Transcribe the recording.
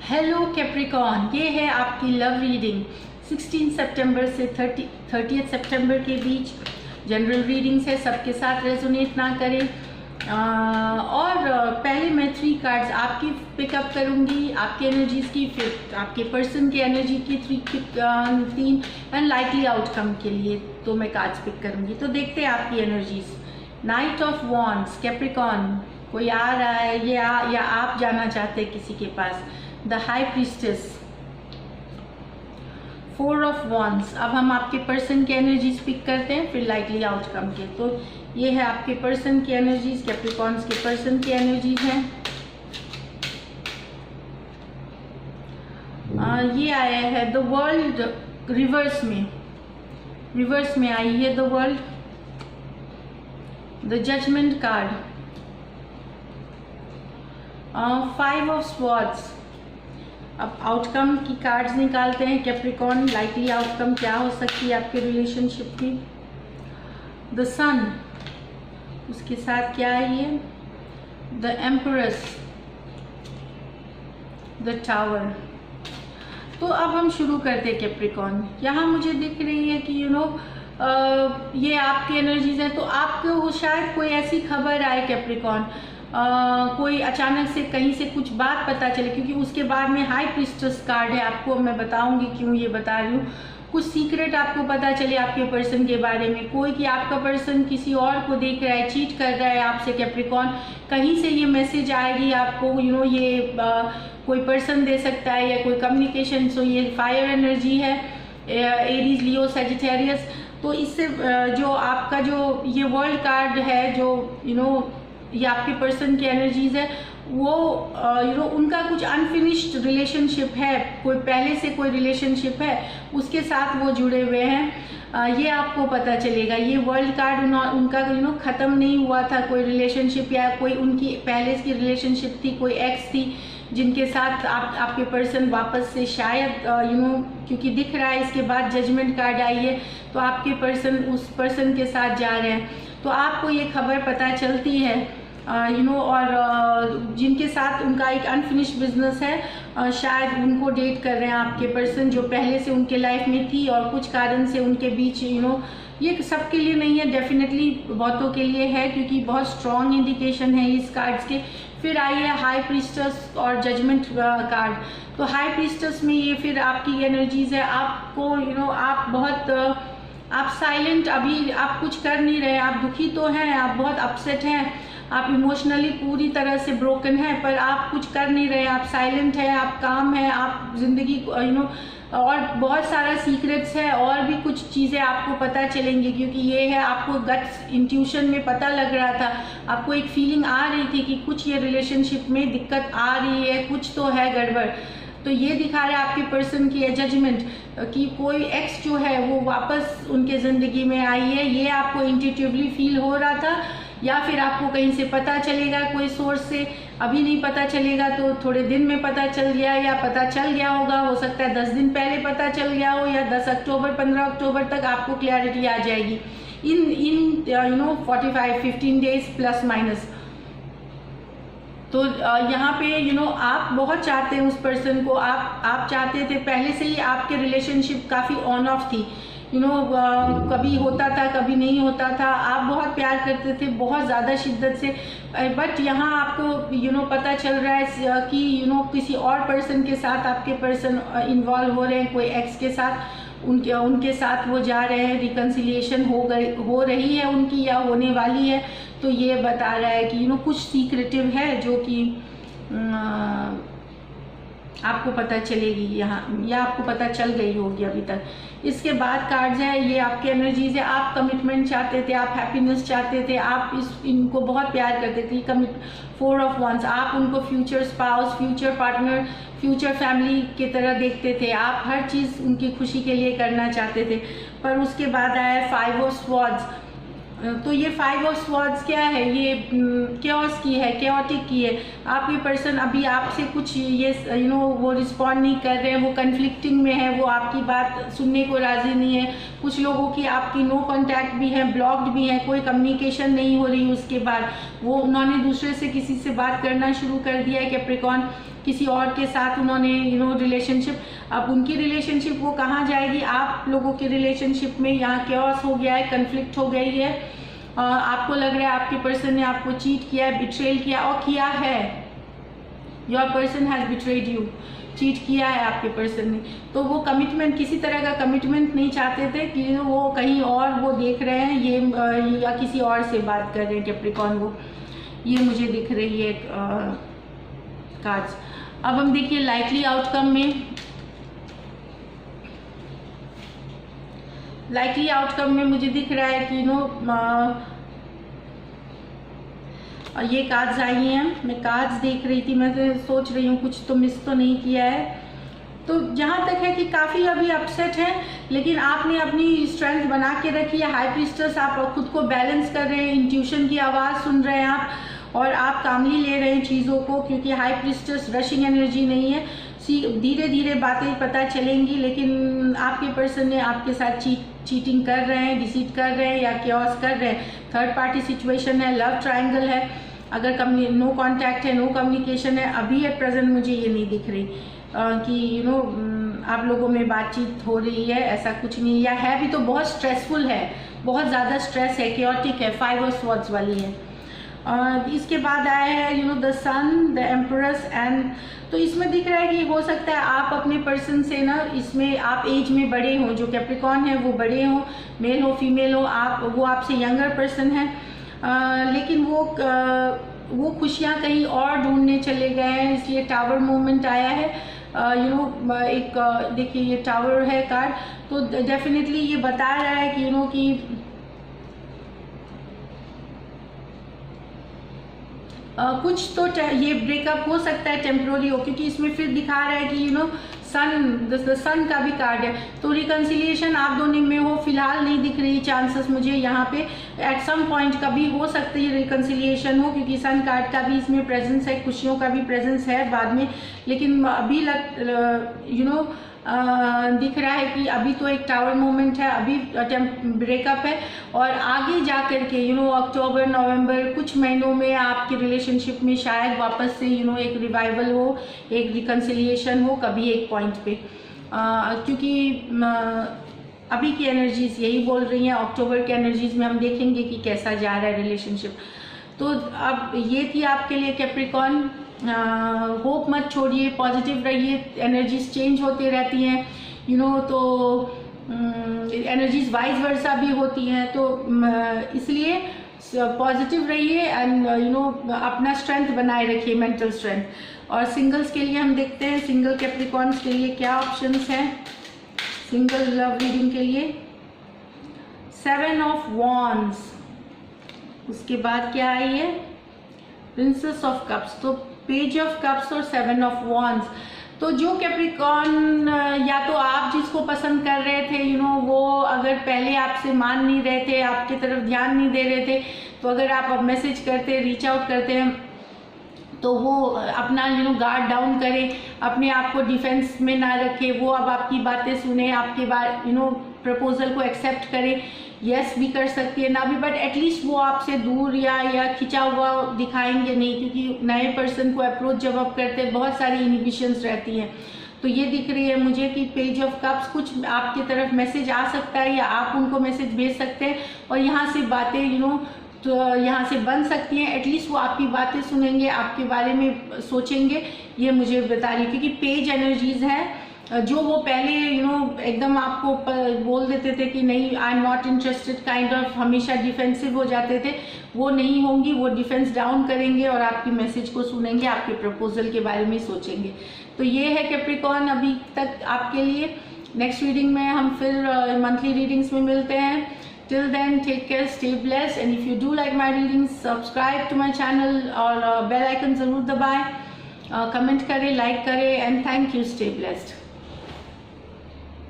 Hello Capricorn, ये है आपकी लव रीडिंग 16 सितंबर से 30 सितंबर के बीच। जनरल रीडिंग्स है, सबके साथ रेजोनेट ना करें। और पहले मैं 3 कार्ड्स आपकी पिकअप करूंगी, आपकी एनर्जीज की, फिर आपके पर्सन की एनर्जी की 3 एंड लाइकली आउटकम के लिए तो मैं कार्ड्स पिक करूंगी। तो देखते हैं आपकी energies. Night of wands, Capricorn कोई आ रहा है या आप जाना चाहते हैं किसी के पास। The high priestess, 4 of wands. अब हम आपके पर्सन की एनर्जीज पिक करते हैं, फिर लाइकली आउटकम के। तो ये है आपके पर्सन की एनर्जीज, कैप्रिकॉन्स के पर्सन की एनर्जीज हैं। ये आया है द वर्ल्ड, रिवर्स में आई है the world, the judgement card, 5 of swords. अब आउटकम की कार्ड्स निकालते हैं कैप्रिकॉन। लाइकली आउटकम क्या हो सकती है आपके रिलेशनशिप की। द सन, उसके साथ क्या है ये, द एम्परेस, द टावर। तो अब हम शुरू करते हैं कैप्रिकॉन। यहाँ मुझे दिख रही है कि ये आपकी एनर्जीज है, तो आपको शायद कोई ऐसी खबर आए कैप्रिकॉन, कोई अचानक से कहीं से कुछ बात पता चले, क्योंकि उसके बाद में हाई प्रीस्टेस कार्ड है। आपको मैं बताऊंगी क्यों ये बता रही हूँ। कुछ सीक्रेट आपको पता चले आपके पर्सन के बारे में, कोई कि आपका पर्सन किसी और को देख रहा है, चीट कर रहा है आपसे कैप्रिकॉन। कहीं से ये मैसेज आएगी आपको, ये कोई पर्सन दे सकता है या कोई कम्युनिकेशन। सो ये फायर एनर्जी है, एरीज, लियो, सजिटेरियस। तो इससे जो आपका जो ये वर्ल्ड कार्ड है, जो ये आपके पर्सन की एनर्जीज है, वो उनका कुछ अनफिनिश्ड रिलेशनशिप है, कोई पहले से कोई रिलेशनशिप है उसके साथ वो जुड़े हुए हैं। ये आपको पता चलेगा। ये वर्ल्ड कार्ड उनका ख़त्म नहीं हुआ था कोई रिलेशनशिप, या कोई उनकी पहले की रिलेशनशिप थी, कोई एक्स थी जिनके साथ आपके पर्सन वापस से शायद क्योंकि दिख रहा है इसके बाद जजमेंट कार्ड आई है, तो आपके पर्सन उस पर्सन के साथ जा रहे हैं। तो आपको ये खबर पता चलती है और जिनके साथ उनका एक अनफिनिश्ड बिजनेस है, शायद उनको डेट कर रहे हैं आपके पर्सन, जो पहले से उनके लाइफ में थी और कुछ कारण से उनके बीच ये सबके लिए नहीं है, डेफिनेटली बहुतों के लिए है, क्योंकि बहुत स्ट्रॉन्ग इंडिकेशन है इस कार्ड्स के। फिर आई है हाई प्रीस्टेस और जजमेंट कार्ड। तो हाई प्रीस्टेस में ये फिर आपकी एनर्जीज है, आपको आप बहुत आप साइलेंट, अभी आप कुछ कर नहीं रहे, आप दुखी तो हैं, आप बहुत अपसेट हैं, आप इमोशनली पूरी तरह से ब्रोकन हैं, पर आप कुछ कर नहीं रहे, आप साइलेंट हैं, आप काम हैं, आप जिंदगी और बहुत सारा सीक्रेट्स है, और भी कुछ चीज़ें आपको पता चलेंगी, क्योंकि ये है आपको गट्स इंट्यूशन में पता लग रहा था, आपको एक फीलिंग आ रही थी कि कुछ ये रिलेशनशिप में दिक्कत आ रही है, कुछ तो है गड़बड़। तो ये दिखा रहा है आपके पर्सन की जजमेंट कि कोई एक्स जो है वो वापस उनके ज़िंदगी में आई है। ये आपको इंट्यूटिवली फील हो रहा था, या फिर आपको कहीं से पता चलेगा कोई सोर्स से। अभी नहीं पता चलेगा तो थोड़े दिन में पता चल गया, या पता चल गया होगा, हो सकता है 10 दिन पहले पता चल गया हो, या 10 अक्टूबर 15 अक्टूबर तक आपको क्लैरिटी आ जाएगी इन 45-15 डेज प्लस माइनस। तो यहाँ पे आप बहुत चाहते हैं उस पर्सन को, आप चाहते थे पहले से ही, आपके रिलेशनशिप काफ़ी ऑन ऑफ थी, कभी होता था कभी नहीं होता था, आप बहुत प्यार करते थे बहुत ज़्यादा शिद्दत से। बट यहाँ आपको पता चल रहा है कि किसी और पर्सन के साथ आपके पर्सन इन्वॉल्व हो रहे हैं, कोई एक्स के साथ, उनके साथ वो जा रहे हैं, रिकन्सिलिएशन हो रही है उनकी या होने वाली है। तो ये बता रहा है कि कुछ सीक्रेटिव है जो कि आपको पता चलेगी यहाँ, या आपको पता चल गई होगी अभी तक। इसके बाद कार्ड्स है, ये आपकी एनर्जीज है, आप कमिटमेंट चाहते थे, आप हैप्पीनेस चाहते थे, आप इनको बहुत प्यार करते थे। 4 ऑफ वॉन्ड्स, आप उनको future spouse, future partner, future family की तरह देखते थे, आप हर चीज़ उनकी खुशी के लिए करना चाहते थे। पर उसके बाद आया 5 ऑफ स्वॉर्ड्स। तो ये 5 ऑफ स्वॉर्ड्स क्या है, ये क्योस की है, क्योटिक की है। आपके पर्सन अभी आपसे कुछ ये वो रिस्पॉन्ड नहीं कर रहे हैं, वो कन्फ्लिक्टिंग में है, वो आपकी बात सुनने को राज़ी नहीं है। कुछ लोगों की आपकी नो कांटेक्ट भी है, ब्लॉक्ड भी है, कोई कम्युनिकेशन नहीं हो रही। उसके बाद वो उन्होंने दूसरे से किसी से बात करना शुरू कर दिया है कैप्रिकॉर्न, किसी और के साथ उन्होंने रिलेशनशिप। अब उनकी रिलेशनशिप वो कहाँ जाएगी, आप लोगों की रिलेशनशिप में यहाँ कैओस हो गया है, कन्फ्लिक्ट हो गई है। आपको लग रहा है आपके पर्सन ने आपको चीट किया है, बिट्रेल किया और किया है। Your person has betrayed you, cheat किया है आपके पर्सन ने। तो वो कमिटमेंट, किसी तरह का कमिटमेंट नहीं चाहते थे कि वो कहीं और वो देख रहे हैं ये या किसी और से बात कर रहे हैं कैप्रिकॉर्न। वो ये मुझे दिख रही है कार्ड्स। अब हम देखिए लाइकली आउटकम में, लाइकली आउटकम में मुझे दिख रहा है कि ये कार्ड्स आई हैं। मैं कार्ड्स देख रही थी, मैं तो सोच रही हूँ कुछ तो मिस तो नहीं किया है। तो जहाँ तक है कि काफ़ी अभी अपसेट है, लेकिन आपने अपनी स्ट्रेंथ बना के रखी है। हाई प्रीस्टेस, आप खुद को बैलेंस कर रहे हैं, इंट्यूशन की आवाज़ सुन रहे हैं आप, और आप कामली ले रहे हैं चीज़ों को, क्योंकि हाई प्रीस्टेस रशिंग एनर्जी नहीं है। धीरे धीरे बातें पता चलेंगी, लेकिन आपके पर्सन ने आपके साथ चीटिंग कर रहे हैं, डिसीट कर रहे हैं या क्योस कर रहे हैं। थर्ड पार्टी सिचुएशन है, लव ट्रायंगल है। अगर नो कांटेक्ट है, नो कम्युनिकेशन है, अभी एट प्रेजेंट मुझे ये नहीं दिख रही कि आप लोगों में बातचीत हो रही है, ऐसा कुछ नहीं। या है भी तो बहुत स्ट्रेसफुल है, बहुत ज़्यादा स्ट्रेस है, केओटिक है, 5 ऑफ स्वॉर्ड्स वाली है। इसके बाद आया है द सन, द एम्परस एंड, तो इसमें दिख रहा है कि हो सकता है आप अपने पर्सन से ना, इसमें आप एज में बड़े हों, जो कैप्रिकॉर्न है वो बड़े हों, मेल हो फीमेल हो, वो आपसे यंगर पर्सन है, लेकिन वो खुशियाँ कहीं और ढूंढने चले गए हैं, इसलिए टावर मूवमेंट आया है। एक देखिए ये टावर है कार्ड, तो डेफिनेटली ये बता रहा है कि कि कुछ तो ये ब्रेकअप हो सकता है टेम्प्रोरी हो, क्योंकि इसमें फिर दिखा रहा है कि सन का भी कार्ड है। तो रिकन्सिलिएशन आप दोनों में हो, फिलहाल नहीं दिख रही चांसेस मुझे यहाँ पे। एट सम पॉइंट कभी हो सकती है रिकन्सिलिएशन हो, क्योंकि सन कार्ड का भी इसमें प्रेजेंस है, खुशियों का भी प्रेजेंस है बाद में, लेकिन अभी दिख रहा है कि अभी तो एक टावर मूवमेंट है, अभी ब्रेकअप है, और आगे जा कर के अक्टूबर नवंबर कुछ महीनों में आपकी रिलेशनशिप में शायद वापस से एक रिवाइवल हो, एक रिकन्सिलिएशन हो कभी एक पॉइंट पे, क्योंकि अभी की एनर्जीज यही बोल रही हैं। अक्टूबर की एनर्जीज में हम देखेंगे कि कैसा जा रहा है रिलेशनशिप। तो अब ये थी आपके लिए कैप्रिकॉर्न। होप मत छोड़िए, पॉजिटिव रहिए, एनर्जीज चेंज होती रहती हैं तो एनर्जीज वाइज वर्सा भी होती हैं, तो इसलिए पॉजिटिव रहिए एंड अपना स्ट्रेंथ बनाए रखिए, मेंटल स्ट्रेंथ। और सिंगल्स के लिए हम देखते हैं सिंगल कैप्रिकॉर्न्स के लिए क्या ऑप्शंस हैं सिंगल लव रीडिंग के लिए। 7 ऑफ वॉन्ड्स, उसके बाद क्या आई है प्रिंसेस ऑफ कप्स, तो पेज ऑफ कप्स और 7 ऑफ वॉन्ड्स। तो जो कैप्रिकॉर्न या तो आप जिसको पसंद कर रहे थे वो अगर पहले आपसे मान नहीं रहे थे, आपकी तरफ ध्यान नहीं दे रहे थे, तो अगर आप अब मैसेज करते, रीच आउट करते हैं, तो वो अपना गार्ड डाउन करें, अपने आप को डिफेंस में ना रखे, वो अब आपकी बातें सुने, आपके बात प्रपोजल को एक्सेप्ट करें। यस भी कर सकती है, ना भी, बट एटलीस्ट वो आपसे दूर या खिंचा हुआ दिखाएंगे नहीं, क्योंकि नए पर्सन को अप्रोच जब आप करते हैं बहुत सारी इनिबिशंस रहती हैं। तो ये दिख रही है मुझे कि पेज ऑफ कप्स, कुछ आपकी तरफ मैसेज आ सकता है या आप उनको मैसेज भेज सकते हैं, और यहाँ से बातें तो यहाँ से बन सकती हैं। एटलीस्ट वो आपकी बातें सुनेंगे, आपके बारे में सोचेंगे, ये मुझे बता रही है, क्योंकि पेज एनर्जीज हैं। जो वो पहले एकदम आपको बोल देते थे कि नहीं I am not interested kind of, हमेशा डिफेंसिव हो जाते थे, वो नहीं होंगी, वो डिफेंस डाउन करेंगे और आपकी मैसेज को सुनेंगे, आपके प्रपोजल के बारे में सोचेंगे। तो ये है कैप्रिकॉर्न अभी तक आपके लिए। नेक्स्ट रीडिंग में हम फिर मंथली रीडिंग्स में मिलते हैं। Till then take care, stay blessed, and if you do like my readings subscribe to my channel और बेल आइकन ज़रूर दबाएं, कमेंट करें, लाइक करें, and thank you, stay blessed.